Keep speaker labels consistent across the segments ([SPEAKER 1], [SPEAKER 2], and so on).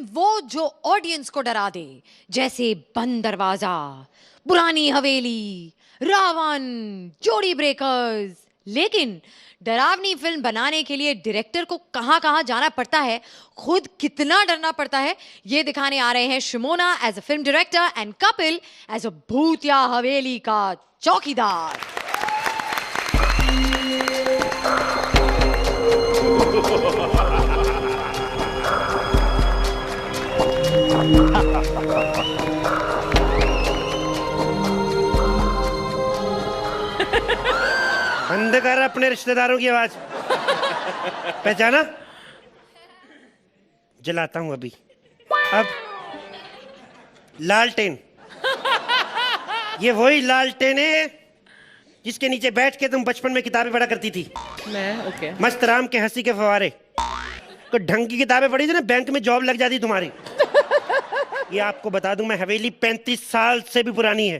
[SPEAKER 1] Film वो जो audience को डरा दे, जैसे बंद दरवाजा, पुरानी हवेली, रावण, जोड़ी ब्रेकर्स। लेकिन डरावनी फिल्म बनाने के लिए डायरेक्टर को कहां कहां जाना पड़ता है, खुद कितना डरना पड़ता है, ये दिखाने आ रहे हैं Shimona as a film director and Kapil as a भूतिया हवेली का चौकीदार।
[SPEAKER 2] बंद कर अपने रिश्तेदारों की आवाज। पहचाना? जलाता हूं अभी। अब लालटेन, ये वही लालटेन है जिसके नीचे बैठ के तुम बचपन में किताबें पढ़ा करती थी।
[SPEAKER 3] मैं ओके।
[SPEAKER 2] मस्त राम के हंसी के फवारे। कोई ढंग की किताबें पढ़ी थी ना, बैंक में जॉब लग जाती तुम्हारी। ये आपको बता दूं, मैं हवेली 35 साल से भी पुरानी है।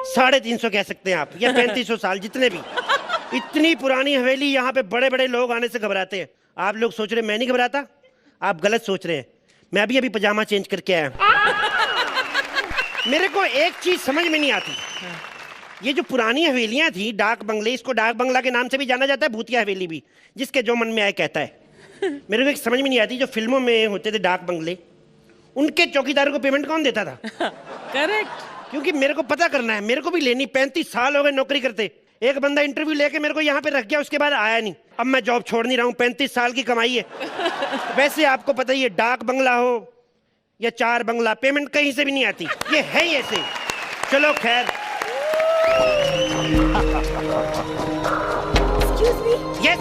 [SPEAKER 2] 350 कह सकते हैं आप, या 3500 साल, जितने भी। इतनी पुरानी हवेली, यहाँ पे बड़े बड़े लोग आने से घबराते हैं। आप लोग सोच रहे मैं नहीं घबराता, आप गलत सोच रहे हैं। मैं अभी पजामा चेंज करके आया। मेरे को एक चीज समझ में नहीं आती, ये जो पुरानी हवेलियां थी, डाक बंगले, इसको डाक बंगला के नाम से भी जाना जाता है, भूतिया हवेली भी, जिसके जो मन में आए कहता है। मेरे को एक समझ में नहीं आती, जो फिल्मों में होते थे डाक बंगले, उनके चौकीदारों को पेमेंट कौन देता था?
[SPEAKER 3] करेक्ट।
[SPEAKER 2] क्योंकि मेरे को पता करना है, मेरे को भी लेनी। 35 साल हो गए नौकरी करते। एक बंदा इंटरव्यू लेके मेरे को यहाँ पे रख गया, उसके बाद आया नहीं। अब मैं जॉब छोड़ नहीं रहा हूँ, 35 साल की कमाई है। वैसे आपको पता ही है, डाक बंगला हो या चार बंगला, पेमेंट कहीं से भी नहीं आती। ये है ही ऐसे। चलो खैर। यस,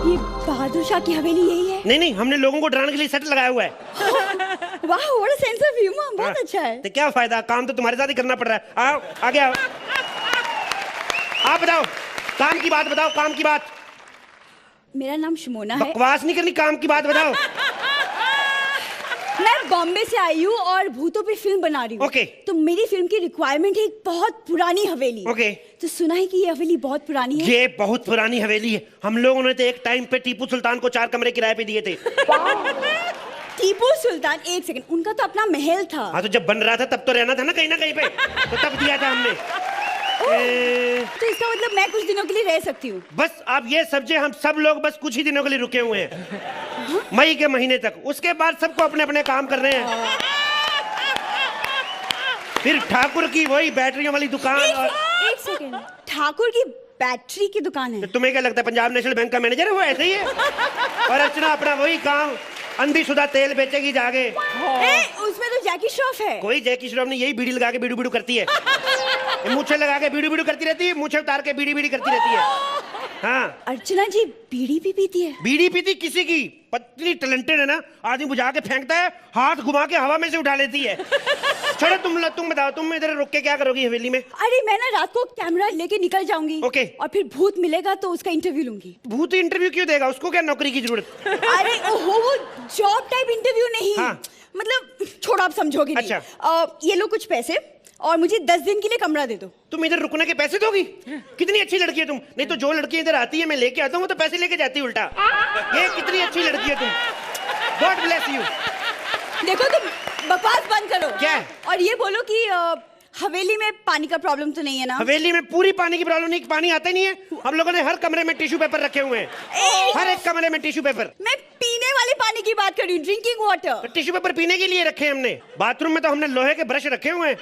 [SPEAKER 4] ये बहादुर शाह की हवेली यही है?
[SPEAKER 2] नहीं, हमने लोगों को डराने के लिए सेट लगाया हुआ है।
[SPEAKER 4] वाह, what a sense of humour, बहुत अच्छा है।
[SPEAKER 2] तो क्या फायदा, काम तो तुम्हारे साथ ही करना पड़ रहा है। आओ आगे आओ। आप बताओ, काम की बात बताओ, काम की बात।
[SPEAKER 4] मेरा नाम शिमोना है।
[SPEAKER 2] बकवास नहीं करनी, काम की बात बताओ।
[SPEAKER 4] मैं बॉम्बे से आई हूँ और भूतों पे फिल्म बना रही हूँ।
[SPEAKER 2] ओके।
[SPEAKER 4] तो मेरी फिल्म की रिक्वायरमेंट है एक बहुत पुरानी हवेली।
[SPEAKER 2] ओके।
[SPEAKER 4] तो सुना है कि ये हवेली बहुत पुरानी है।
[SPEAKER 2] ये बहुत पुरानी हवेली है। हम लोगों ने तो एक टाइम पे टीपू सुल्तान को 4 कमरे किराए पे दिए थे।
[SPEAKER 4] टीपू सुल्तान, एक सेकंड, उनका तो अपना महल था।
[SPEAKER 2] हाँ, तो जब बन रहा था तब तो रहना था ना कहीं पे, तो तब दिया था हमने।
[SPEAKER 4] तो इसका मतलब मैं कुछ दिनों के लिए रह सकती हूँ?
[SPEAKER 2] बस आप ये समझे, हम सब लोग बस कुछ ही दिनों के लिए रुके हुए हैं, मई के महीने तक। उसके बाद सबको अपने अपने काम कर रहे हैं। फिर ठाकुर की वही बैटरियों वाली दुकान।
[SPEAKER 4] एक सेकंड, ठाकुर की बैटरी की दुकान है?
[SPEAKER 2] तो तुम्हें क्या लगता है पंजाब नेशनल बैंक का मैनेजर है वो? ऐसे ही है। और अर्चना अपना वही काम, अंधीशुदा तेल बेचेगी जाके।
[SPEAKER 4] उसमें तो जैकी श्रॉफ है।
[SPEAKER 2] कोई जैकी श्रॉफ नहीं, यही बीड़ी लगा के बीड़ू बीड़ू करती है। मूछे लगा के बीड़ू बीड़ू करती रहती है, मूछे उतार के बीड़ी बीड़ी करती रहती है। हाँ,
[SPEAKER 4] अर्चना जी बीड़ी भी पीती है?
[SPEAKER 2] बीड़ी पीती किसी की, पतली टैलेंटेड है ना, आदमी बुझा के फेंकता है, हाथ घुमा के हवा में से उठा लेती है। छोड़ो, तुम बताओ, तुम इधर रुक के क्या करोगी हवेली में?
[SPEAKER 4] अरे मैं ना रात को कैमरा लेके निकल जाऊंगी।
[SPEAKER 2] ओके।
[SPEAKER 4] और फिर भूत मिलेगा तो उसका इंटरव्यू लूंगी।
[SPEAKER 2] भूत इंटरव्यू क्यों देगा? उसको क्या नौकरी की जरूरत?
[SPEAKER 4] अरे ओहो, वो जॉब टाइप इंटरव्यू नहीं।
[SPEAKER 2] हाँ।
[SPEAKER 4] मतलब छोड़ो, आप समझोगे नहीं।
[SPEAKER 2] अच्छा।
[SPEAKER 4] ये लो कुछ पैसे और मुझे 10 दिन के लिए कमरा दे दो।
[SPEAKER 2] तुम इधर रुकने के पैसे दोगी? कितनी अच्छी लड़की है तुम। नहीं तो जो लड़की इधर आती है मैं लेके आता हूँ, वो तो पैसे लेके जाती है उल्टा। ये कितनी अच्छी लड़की है तुम। God bless you.
[SPEAKER 4] देखो, तुम बकवास बंद करो।
[SPEAKER 2] क्या?
[SPEAKER 4] और ये बोलो कि हवेली में पानी का प्रॉब्लम तो नहीं है ना?
[SPEAKER 2] हवेली में पूरी पानी की प्रॉब्लम नहीं, पानी आता ही नहीं है। हम लोगों ने हर कमरे में टिश्यू पेपर रखे हुए हैं, हर एक कमरे में टिश्यू पेपर।
[SPEAKER 4] मैं पीने वाले पानी की बात कर रही हूँ, ड्रिंकिंग वाटर।
[SPEAKER 2] टिश्यू पेपर पीने के लिए रखे हैं हमने। बाथरूम में तो हमने लोहे के ब्रश रखे हुए हैं।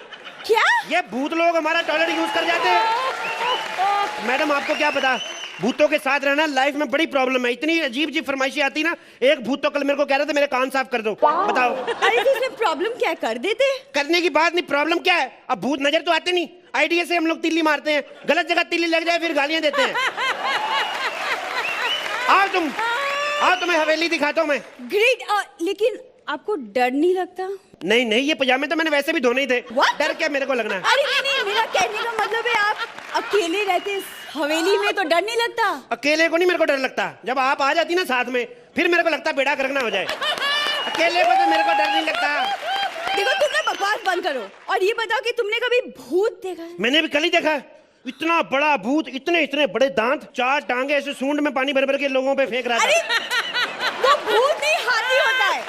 [SPEAKER 4] क्या?
[SPEAKER 2] ये भूत लोग हमारा टॉयलेट यूज कर जाते हैं। मैडम आपको क्या पता, भूतों के साथ रहना लाइफ में बड़ी प्रॉब्लम है। इतनी अजीब अजीब फरमाइशें आती ना। एक भूत तो कल मेरे को कह रहा था मेरे कान साफ कर दो। बताओ।
[SPEAKER 4] अरे तो इसमें प्रॉब्लम क्या, कर देते?
[SPEAKER 2] करने की बात नहीं, प्रॉब्लम क्या है? अब भूत नजर तो आते नहीं, आइडिया से हम लोग तिल्ली मारते हैं, गलत जगह तिल्ली लग जाए फिर गालियां देते हैं। आओ तुम, आओ तुम्हें हवेली दिखाता हूँ मैं।
[SPEAKER 4] ग्रेट। लेकिन आपको डर नहीं लगता?
[SPEAKER 2] नहीं, ये पजामे तो मैंने वैसे भी धोने ही थे।
[SPEAKER 4] What?
[SPEAKER 2] डर क्या मेरे को लगना है?
[SPEAKER 4] अरे नहीं, मेरा कहने का मतलब है आप अकेले रहते इस हवेली में तो डर नहीं लगता?
[SPEAKER 2] अकेले को नहीं मेरे को डर लगता, जब आप आ जाती ना साथ में, फिर मेरे को लगता बेड़ा गर्क ना हो जाए। अकेले को तो मेरे को डर नहीं लगता।
[SPEAKER 4] देखो, तुम ना बकवास बंद करो और ये बताओ कि तुमने कभी भूत देखा है?
[SPEAKER 2] मैंने भी कल ही देखा। इतना बड़ा भूत, इतने बड़े दांत, 4 टांगे, ऐसे सूंड में पानी भर भर के लोगों पे फेंक रहा था।
[SPEAKER 4] अरे वो भूत नहीं, हाथी होता है।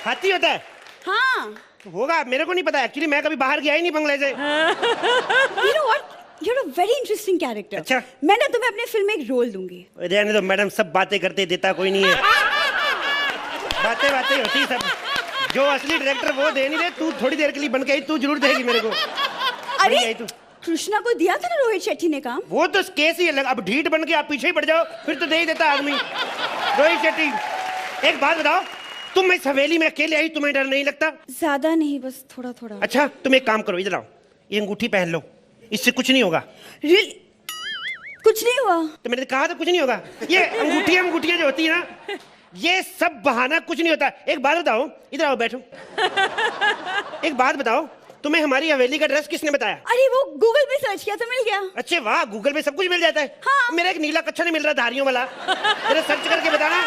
[SPEAKER 2] हाथी होता है?
[SPEAKER 4] हाँ।
[SPEAKER 2] होगा, मेरे को नहीं पता एक्चुअली, मैं कभी बाहर गया ही नहीं बंगले से।
[SPEAKER 4] You know what? You're a very interesting character.
[SPEAKER 2] अच्छा।
[SPEAKER 4] मैं ना तुम्हें अपने फिल्म में एक रोल दूंगी।
[SPEAKER 2] रहने दो मैडम, सब बातें करते देता कोई नहीं है। बातें बातें होती सब, जो असली डायरेक्टर वो दे नहीं दे। तू थोड़ी देर के लिए बन के आई, तू जरूर देगी मेरे को।
[SPEAKER 4] अरे
[SPEAKER 2] आई तू।
[SPEAKER 4] कृष्णा को दिया था ना रोहित शेट्टी ने काम।
[SPEAKER 2] वो तो केस ही अलग, अब ढीठ बन के आप पीछे ही पड़ जाओ फिर तो दे ही देता आदमी। रोहित शेट्टी, एक बात बताओ, तुम इस हवेली में अकेले आई, तुम्हें डर नहीं लगता?
[SPEAKER 4] ज्यादा नहीं, बस थोड़ा थोड़ा।
[SPEAKER 2] अच्छा तुम एक काम करो, इधर आओ, ये अंगूठी पहन लो, इससे कुछ नहीं होगा।
[SPEAKER 4] Really? कुछ नहीं हुआ?
[SPEAKER 2] तो मैंने कहा था कुछ नहीं होगा। ये अंगूठियां जो होती है ना, ये सब बहाना, कुछ नहीं होता। एक बात बताओ, इधर आओ बैठो। एक बात बताओ, तुम्हें हमारी हवेली का ड्रेस किसने बताया?
[SPEAKER 4] अरे वो गूगल पे सर्च किया तो मिल गया।
[SPEAKER 2] अच्छे वाह, गूगल पे सब कुछ मिल जाता है।
[SPEAKER 4] हाँ।
[SPEAKER 2] मेरा एक नीला कच्छा नहीं मिल रहा धारियों वाला, जरा सर्च करके बताना।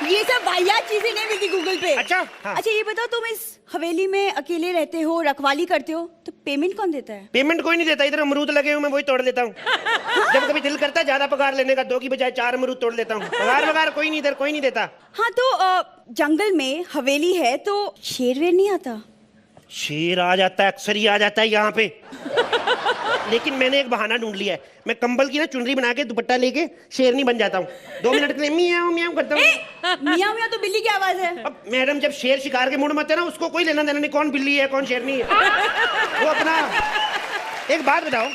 [SPEAKER 4] ये सब वाहियात चीजें नहीं मिलती गूगल पे।
[SPEAKER 2] अच्छा हाँ।
[SPEAKER 4] अच्छा ये बताओ, तुम इस हवेली में अकेले रहते हो, रखवाली करते हो, तो पेमेंट कौन देता है?
[SPEAKER 2] पेमेंट कोई नहीं देता, इधर अमरूद लगे हुए मैं वही तोड़ लेता हूँ। जब कभी दिल करता है ज्यादा पगार लेने का, 2 की बजाय 4 अमरूद तोड़ लेता हूँ। पगार कोई नहीं, इधर कोई नहीं देता।
[SPEAKER 4] हाँ तो जंगल में हवेली है तो शेर वेर नहीं आता?
[SPEAKER 2] शेर आ जाता है, अक्सर ही आ जाता है यहाँ पे। लेकिन मैंने एक बहाना ढूंढ लिया है, मैं कंबल की ना चुनरी बना के दुपट्टा लेके शेरनी बन जाता हूँ। 2 मिनट के लिए मियाऊं मियाऊं करता हूँ।
[SPEAKER 4] मियाँ मियाँ तो बिल्ली की आवाज है।
[SPEAKER 2] अब मैडम, जब शेर शिकार के मूड में होता है ना, उसको कोई लेना देना नहीं कौन बिल्ली है कौन शेरनी है। वो अपना। एक बात बताओ,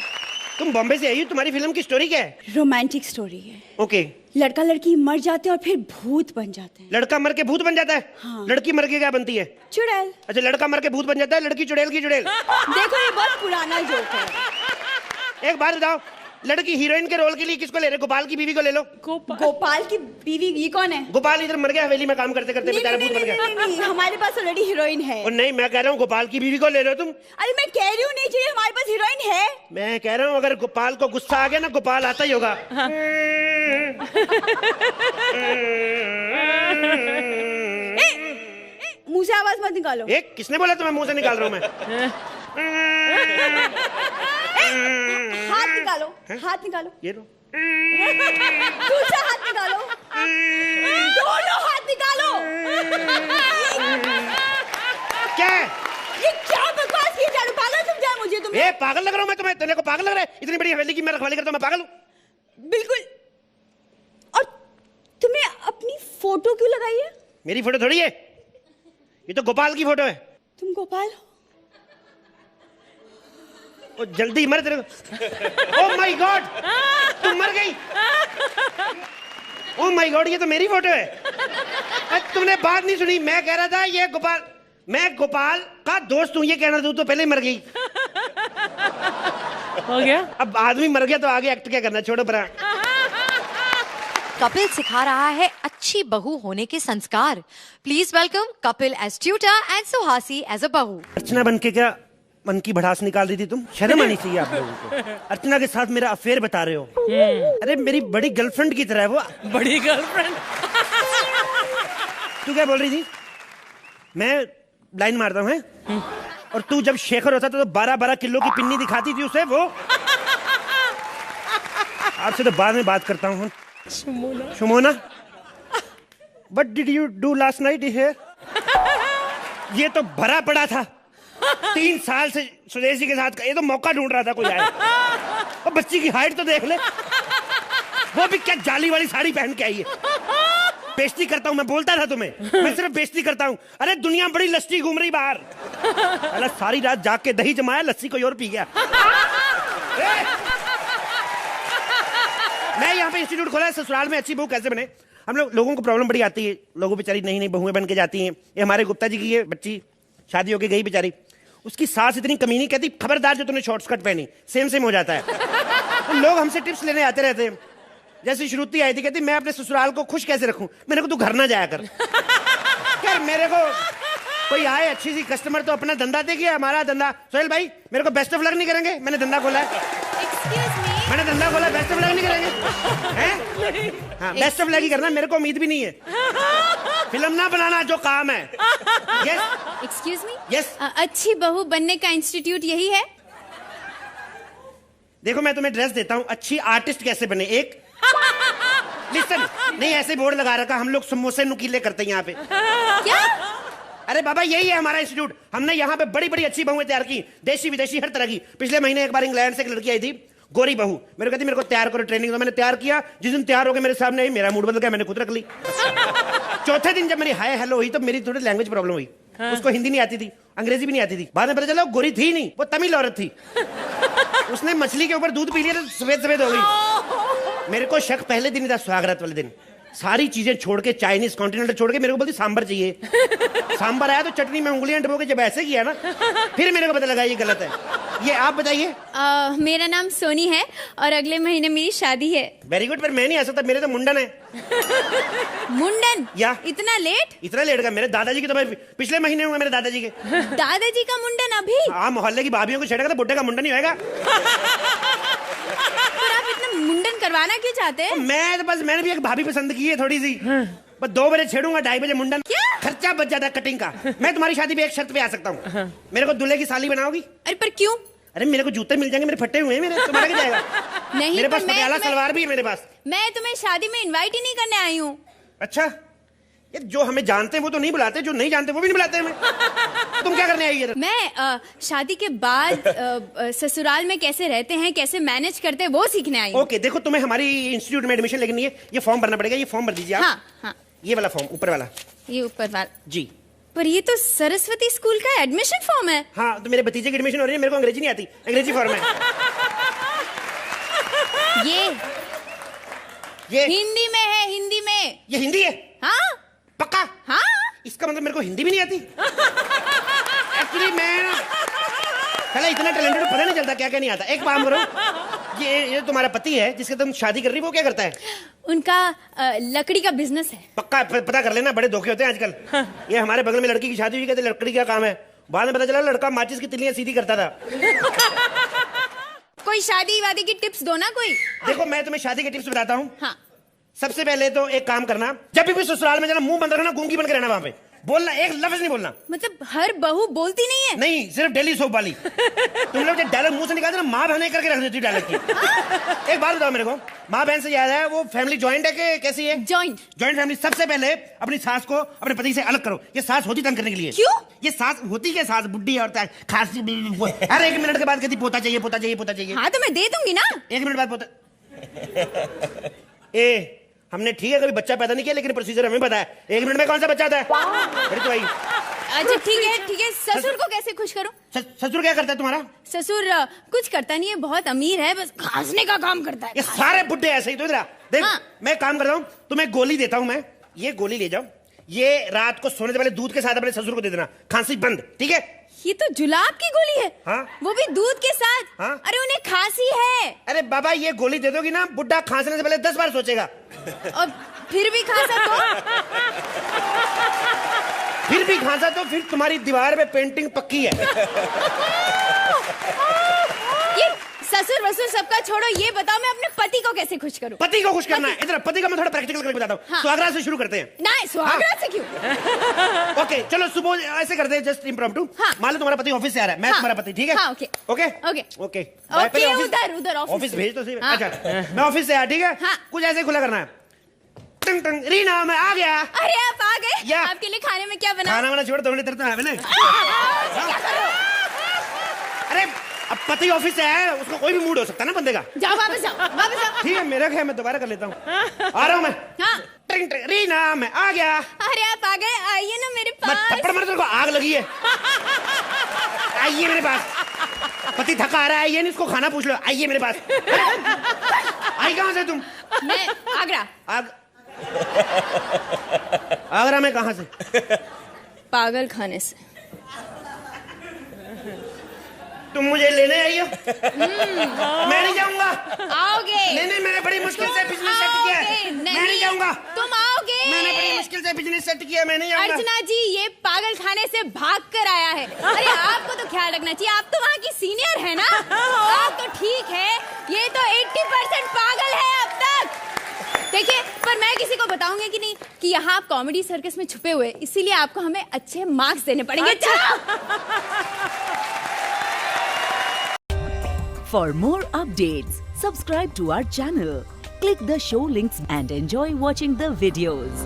[SPEAKER 2] तुम बॉम्बे से आई हो, तुम्हारी फिल्म की स्टोरी क्या है?
[SPEAKER 4] रोमांटिक स्टोरी है।
[SPEAKER 2] ओके।
[SPEAKER 4] लड़का लड़की मर जाते हैं और फिर भूत बन जाते हैं।
[SPEAKER 2] लड़का मर के भूत बन जाता है?
[SPEAKER 4] हाँ।
[SPEAKER 2] लड़की मर के क्या बनती है?
[SPEAKER 4] चुड़ैल।
[SPEAKER 2] अच्छा, लड़का मर के भूत बन जाता है, लड़की चुड़ैल की चुड़ैल।
[SPEAKER 4] देखो ये बहुत पुराना जोक है।
[SPEAKER 2] एक बात बताओ, लड़की हीरोइन के रोल के लिए किसको ले रहे? गोपाल की बीवी को ले लो।
[SPEAKER 4] गोपाल की बीवी ये कौन है?
[SPEAKER 2] गोपाल इधर मर गया हवेली में काम करते करते, बेचारा भूत बन गया।
[SPEAKER 4] नहीं, हमारे पास ऑलरेडी हीरोइन है।
[SPEAKER 2] और नहीं, मैं कह रहा हूँ गोपाल की बीवी को ले लो तुम।
[SPEAKER 4] अरे मैं कह रही हूँ नहीं चाहिए, हमारे पास हीरोइन है।
[SPEAKER 2] मैं कह रहा हूँ अगर गोपाल को गुस्सा आ गया ना, गोपाल आता ही होगा।
[SPEAKER 4] मुंह से आवाज मत निकालो।
[SPEAKER 2] एक किसने बोला तुम्हें मुंह से निकाल रहा हूँ मैं?
[SPEAKER 4] हाथ निकालो, हाथ निकालो।
[SPEAKER 2] ये लो।
[SPEAKER 4] दूसरा हाथ निकालो। दोनों हाथ निकालो।
[SPEAKER 2] क्या है?
[SPEAKER 4] ये क्या बकवास की झाड़ू? पागल समझा मुझे तुमने?
[SPEAKER 2] ए, पागल लग रहा हूँ मैं तुम्हें? तेरे को पागल लग रहा है? इतनी बड़ी हवेली की मैं रखवाली करता हूँ, मैं पागल हूँ?
[SPEAKER 4] बिल्कुल। और तुमने अपनी फोटो क्यों लगाई है?
[SPEAKER 2] मेरी फोटो थोड़ी है, ये तो गोपाल की फोटो है।
[SPEAKER 4] तुम गोपाल हो?
[SPEAKER 2] ओ, जल्दी मर तेरे को। ओह माय गॉड, तुम मर गई। ओह माय गॉड, ये तो मेरी फोटो है। तुमने बात नहीं सुनी, मैं कह रहा था ये गोपाल, मैं गोपाल का दोस्त हूँ, ये कहना तू तो पहले ही मर गई।
[SPEAKER 3] हो गया?
[SPEAKER 2] अब आदमी मर गया तो आगे एक्ट क्या करना, छोड़ो परा।
[SPEAKER 1] कपिल सिखा रहा है अच्छी बहू होने के संस्कार। Please welcome Kapil as tutor and Suhasi as a बहू।
[SPEAKER 2] अर्चना बन के क्या मन की भड़ास निकाल रही थी तुम? शर्म आनी चाहिए आप लोगों को। अर्चना के साथ मेरा अफेयर बता रहे हो। अरे मेरी बड़ी गर्लफ्रेंड की तरह है वो।
[SPEAKER 3] बड़ी गर्लफ्रेंड।
[SPEAKER 2] तू क्या बोल रही थी? मैं लाइन मारता हूँ हैं? और तू जब शेखर होता था तो 12-12 किलो की पिन्नी दिखाती थी उसे वो। आपसे तो बाद में बात करता हूँ। Shumona, What did you do last night here? ये तो भरा पड़ा था 3 साल से स्वदेशी के साथ। ये तो मौका ढूंढ रहा था कोई आए। और बच्ची की हाइट तो देख ले, वो भी क्या जाली वाली साड़ी पहन के आई है। बेइज्जती करता हूँ मैं, बोलता था तुम्हें, मैं सिर्फ बेइज्जती करता हूँ। अरे दुनिया बड़ी लस्सी घूम रही बाहर। अरे सारी रात जाग के दही जमाया, लस्सी कोई और पी गया। मैं यहाँ पे इंस्टीट्यूट खोला है, ससुराल में अच्छी बहू कैसे बने। हम लोगों को प्रॉब्लम बड़ी आती है, लोगों बेचारी नई नई बहुएं बन के जाती हैं। ये हमारे गुप्ता जी की है बच्ची, शादी होके गई बेचारी, उसकी सास इतनी कमीनी, कहती खबरदार जो तूने शॉर्ट स्कर्ट पहनी, सेम हो जाता है। तो लोग हमसे टिप्स लेने आते रहते हैं। जैसे श्रुति आई थी, कहती मैं अपने ससुराल को खुश कैसे रखूं। मैंने को तू घर ना जाया कर। यार मेरे को कोई आए अच्छी सी कस्टमर तो अपना धंधा देखिए, हमारा धंधा। सोहेल भाई मेरे को बेस्ट ऑफ लक नहीं करेंगे? मैंने धंधा खोला है। मैंने धंधा खोला, बेस्ट ऑफ लक नहीं करेंगे? हैं? हाँ, बेस्ट ऑफ लक ही करना, मेरे को उम्मीद भी नहीं है। फिल्म ना बनाना जो काम है। Yes
[SPEAKER 5] excuse me,
[SPEAKER 2] yes.
[SPEAKER 5] अच्छी बहू बनने का इंस्टीट्यूट यही है?
[SPEAKER 2] देखो मैं तुम्हें ड्रेस देता हूँ, अच्छी आर्टिस्ट कैसे बने। एक लिसन, नहीं ऐसे बोर्ड लगा रखा, हम लोग समोसे नुकीले करते हैं यहाँ पे।
[SPEAKER 5] क्या?
[SPEAKER 2] अरे बाबा यही है हमारा इंस्टीट्यूट। हमने यहाँ पे बड़ी बड़ी अच्छी बहुएं तैयार की, देशी विदेशी हर तरह की। पिछले महीने एक बार इंग्लैंड से एक लड़की आई थी, गोरी बहू। मेरे को कहती मेरे को तैयार करो, ट्रेनिंग दो। मैंने तैयार किया, जिस दिन तैयार हो गए मेरे सामने आई, मेरा मूड बदल गया, मैंने खुद रख ली। चौथे दिन जब मेरी हाय हेलो हुई तो मेरी थोड़ी लैंग्वेज प्रॉब्लम हुई। उसको हिंदी नहीं आती थी, अंग्रेजी भी नहीं आती थी। बाद में पता चला वो गोरी थी नहीं, वो तमिल औरत थी। उसने मछली के ऊपर दूध पी लिया तो सफेद सफेद हो गई। मेरे को शक पहले दिन ही था, स्वागत वाले दिन। सारी चीजें छोड़ के, चाइनीज कॉन्टिनेंटल छोड़ के मेरे को बोलती सांभर चाहिए। सांभर आया तो चटनी में उंगलियां डुबो के जब ऐसे किया ना, फिर मेरे को पता लगा ये गलत है। ये आप बताइए।
[SPEAKER 5] मेरा नाम सोनी है और अगले महीने मेरी शादी है।
[SPEAKER 2] वेरी गुड, पर मैं नहीं आ सकता, मेरे तो मुंडन है।
[SPEAKER 5] मुंडन?
[SPEAKER 2] या
[SPEAKER 5] इतना लेट?
[SPEAKER 2] इतना लेट का? मेरे दादाजी की तो मैं पिछले महीने हुआ, मेरे दादाजी के।
[SPEAKER 5] दादाजी का मुंडन अभी?
[SPEAKER 2] हाँ, मोहल्ले की भाभियों को छेड़ेगा तो बुड्ढे का मुंडन ही होएगा।
[SPEAKER 5] पर आप इतना मुंडन करवाना क्यों चाहते हैं?
[SPEAKER 2] मैं तो बस, मैंने भी एक भाभी पसंद की है थोड़ी सी। बस 2 बजे छेड़ूंगा, 2:30 बजे मुंडन।
[SPEAKER 5] क्या?
[SPEAKER 2] खर्चा बच जाता है कटिंग का। मैं तुम्हारी शादी पे एक शर्त पे आ सकता हूँ। मेरे को दूल्हे की साली बनाओगी?
[SPEAKER 5] अरे पर क्यों?
[SPEAKER 2] अरे मेरे को जूते मिल जाएंगे, मेरे फटे हुए हैं मेरे, तुम्हारा क्या जाएगा?
[SPEAKER 5] नहीं,
[SPEAKER 2] मेरे
[SPEAKER 5] पर
[SPEAKER 2] पास
[SPEAKER 5] मैं
[SPEAKER 2] पटियाला
[SPEAKER 5] तुम्हें-
[SPEAKER 2] सलवार भी है मेरे पास।
[SPEAKER 5] मैं तुम्हें शादी में इनवाइट ही नहीं करने आई हूँ।
[SPEAKER 2] अच्छा, ये जो हमें जानते हैं वो तो नहीं बुलाते, जो नहीं जानते वो भी नहीं बुलाते हमें। तुम क्या करने आई इधर?
[SPEAKER 5] मैं शादी के बाद ससुराल में कैसे रहते हैं, कैसे मैनेज करते हैं, वो सीखने आई हूँ।
[SPEAKER 2] ओके, देखो तुम्हें हमारी इंस्टीट्यूट में एडमिशन लेनी है, ये फॉर्म भरना पड़ेगा। ये फॉर्म भर दीजिए आप।
[SPEAKER 5] हाँ हाँ,
[SPEAKER 2] ये वाला फॉर्म, ऊपर वाला।
[SPEAKER 5] ये ऊपर वाला?
[SPEAKER 2] जी
[SPEAKER 5] पर ये तो सरस्वती स्कूल का एडमिशन फॉर्म है।
[SPEAKER 2] हाँ, तो मेरे भतीजे की एडमिशन हो रही है, मेरे को अंग्रेजी नहीं आती, अंग्रेजी फॉर्म है। ये
[SPEAKER 5] हिंदी में है, हिंदी में।
[SPEAKER 2] ये हिंदी है?
[SPEAKER 5] हाँ
[SPEAKER 2] पक्का?
[SPEAKER 5] हाँ।
[SPEAKER 2] इसका मतलब मेरे को हिंदी भी नहीं आती। एक्चुअली मैं पहले इतना टैलेंटेड, पता नहीं चलता क्या क्या नहीं आता। एक काम करो, ये तुम्हारा पति है जिसके तुम शादी कर रही, वो क्या करता है?
[SPEAKER 5] उनका लकड़ी का बिजनेस है।
[SPEAKER 2] पक्का पता कर लेना, बड़े धोखे होते हैं आजकल। ये हमारे बगल में लड़की की शादी हुई, कहते लकड़ी का काम है। बाद में पता चला लड़का माचिस की तिल्लियां सीधी करता था।
[SPEAKER 5] कोई शादी वादी की टिप्स दो ना कोई।
[SPEAKER 2] देखो मैं तुम्हें शादी के टिप्स बताता हूँ।
[SPEAKER 5] हाँ।
[SPEAKER 2] सबसे पहले तो एक काम करना, जब भी ससुराल में जाना मुंह बंद रखना, गूंगी बन के रहना, वहां पे बोलना, एक लफ्ज नहीं बोलना।
[SPEAKER 5] मतलब हर बहू बोलती नहीं है?
[SPEAKER 2] नहीं, सिर्फ डेली सोप वाली। तुम लोग जब डायलॉग मुंह से निकालते ना, माँ बहन करके रख देती डायलॉग की। एक बात बताओ मेरे को, माँ बहन से याद है, वो फैमिली ज्वाइंट है कि कैसी है?
[SPEAKER 5] जॉइंट।
[SPEAKER 2] Joint family. सबसे पहले अपनी सास को अपने पति से अलग करो। ये सास होती तंग करने के लिए।
[SPEAKER 5] क्यों? ये
[SPEAKER 2] सास होती क्या? सास बुड्ढी है और खांसी, हर 1 मिनट के बाद कहती पोता चाहिए, पोता चाहिए, पोता चाहिए।
[SPEAKER 5] हाँ तो मैं दे दूंगी ना।
[SPEAKER 2] 1 मिनट बाद पोता। ए, हमने ठीक है कभी बच्चा पैदा नहीं किया, लेकिन प्रोसीजर हमें पता है। 1 मिनट में कौन सा बच्चा आता है? बड़ी तो भाई।
[SPEAKER 5] अच्छा ठीक है ठीक है। ससुर को कैसे खुश करूं?
[SPEAKER 2] ससुर क्या करता है तुम्हारा?
[SPEAKER 5] ससुर कुछ करता नहीं है, बहुत अमीर है, बस खांसने का काम करता है।
[SPEAKER 2] ये सारे बुड्ढे ऐसे ही तो। इधर देख,
[SPEAKER 5] हाँ।
[SPEAKER 2] मैं काम करता हूँ, तुम्हें गोली देता हूँ मैं। ये गोली ले जाओ, ये रात को सोने से पहले दूध के साथ अपने ससुर को दे देना, खांसी बंद, ठीक है?
[SPEAKER 5] ये तो जुलाब की गोली है।
[SPEAKER 2] हाँ?
[SPEAKER 5] वो भी दूध के साथ।
[SPEAKER 2] हाँ?
[SPEAKER 5] अरे उन्हें खांसी है।
[SPEAKER 2] अरे बाबा, ये गोली दे दोगी ना, बुड्ढा खांसने से पहले 10 बार सोचेगा।
[SPEAKER 5] और फिर भी खांसा तो?
[SPEAKER 2] फिर भी खांसा तो फिर तुम्हारी दीवार पे पेंटिंग पक्की है।
[SPEAKER 5] ये ससुर वसुर सबका छोड़ो, ये बताओ मैं अपने पति को कैसे खुश करूं?
[SPEAKER 2] पति को खुश करना है। इधर पति का मैं थोड़ा प्रैक्टिकल करके बताता हूँ।
[SPEAKER 5] हाँ।
[SPEAKER 2] सुहागरात से शुरू करते हैं।
[SPEAKER 5] नहीं, सुहागरात से क्यों?
[SPEAKER 2] ओके चलो, सुबह ऐसे करते हैं, जस्ट इम्प्रॉम्प्टू।
[SPEAKER 5] हाँ।
[SPEAKER 2] मान लो तुम्हारा पति ऑफिस से आ रहा है, मैं
[SPEAKER 5] हाँ।
[SPEAKER 2] तुम्हारा पति, ठीक है?
[SPEAKER 5] हाँ, okay.
[SPEAKER 2] Okay
[SPEAKER 5] okay.
[SPEAKER 2] Okay
[SPEAKER 5] okay, उधर
[SPEAKER 2] ऑफिस
[SPEAKER 5] से।
[SPEAKER 2] भेज तो सही।
[SPEAKER 5] हाँ।
[SPEAKER 2] अच्छा, मैं ऑफिस से आया, ठीक है?
[SPEAKER 5] हाँ।
[SPEAKER 2] कुछ ऐसे खुला करना है, टंग टंग, रीना मैं आ गया।
[SPEAKER 5] अरे आप आ गए?
[SPEAKER 2] या।
[SPEAKER 5] आपके लिए खाने में क्या बना?
[SPEAKER 2] खाना वाना छोड़, दौड़ने तरफ है मैंने।
[SPEAKER 5] क्या करो?
[SPEAKER 2] अरे अब पति ऑफिस से आया है, उसको कोई भी मूड हो सकता है ना बंदे का।
[SPEAKER 5] जाओ वापस जाओ, वापस जाओ।
[SPEAKER 2] ठीक है, मेरा क्या है, मैं दोबारा कर लेता हूँ। आ रहा हूँ मैं।
[SPEAKER 5] हाँ।
[SPEAKER 2] टंग टंग, रीना मैं आ गया।
[SPEAKER 5] अरे आप आ गए, आइए ना मेरे
[SPEAKER 2] मैं
[SPEAKER 5] पास।
[SPEAKER 2] थप्पड़ मार, तेरे को आग लगी है। आइए मेरे पास। पति थका आ रहा है, ये नहीं, इसको खाना पूछ लो। आइए मेरे पास। आई कहाँ से तुम?
[SPEAKER 5] मैं आगरा।
[SPEAKER 2] आगरा में कहाँ से?
[SPEAKER 5] पागल खाने से।
[SPEAKER 2] तुम मुझे लेने आई हो? मैं नहीं जाऊंगा।
[SPEAKER 5] आओगे?
[SPEAKER 2] नहीं, मैंने बड़ी मुश्किल से बिजनेस सेट किया है। मैं नहीं जाऊंगा।
[SPEAKER 5] तुम आओगे?
[SPEAKER 2] मैंने बड़ी मुश्किल से बिजनेस सेट किया, मैं नहीं जाऊंगा।
[SPEAKER 5] अर्चना जी, ये पागल खाने से भाग कर आया है। अरे आपको तो ख्याल रखना चाहिए, आप तो वहाँ की सीनियर है ना। आप तो ठीक है, ये तो 80% पागल है अब तक। देखिए, पर मैं किसी को बताऊंगी कि नहीं कि यहाँ आप कॉमेडी सर्कस में छुपे हुए, इसीलिए आपको हमें अच्छे मार्क्स देने पड़ेंगे।
[SPEAKER 6] For more updates, subscribe to our channel, click the show links and enjoy watching the videos.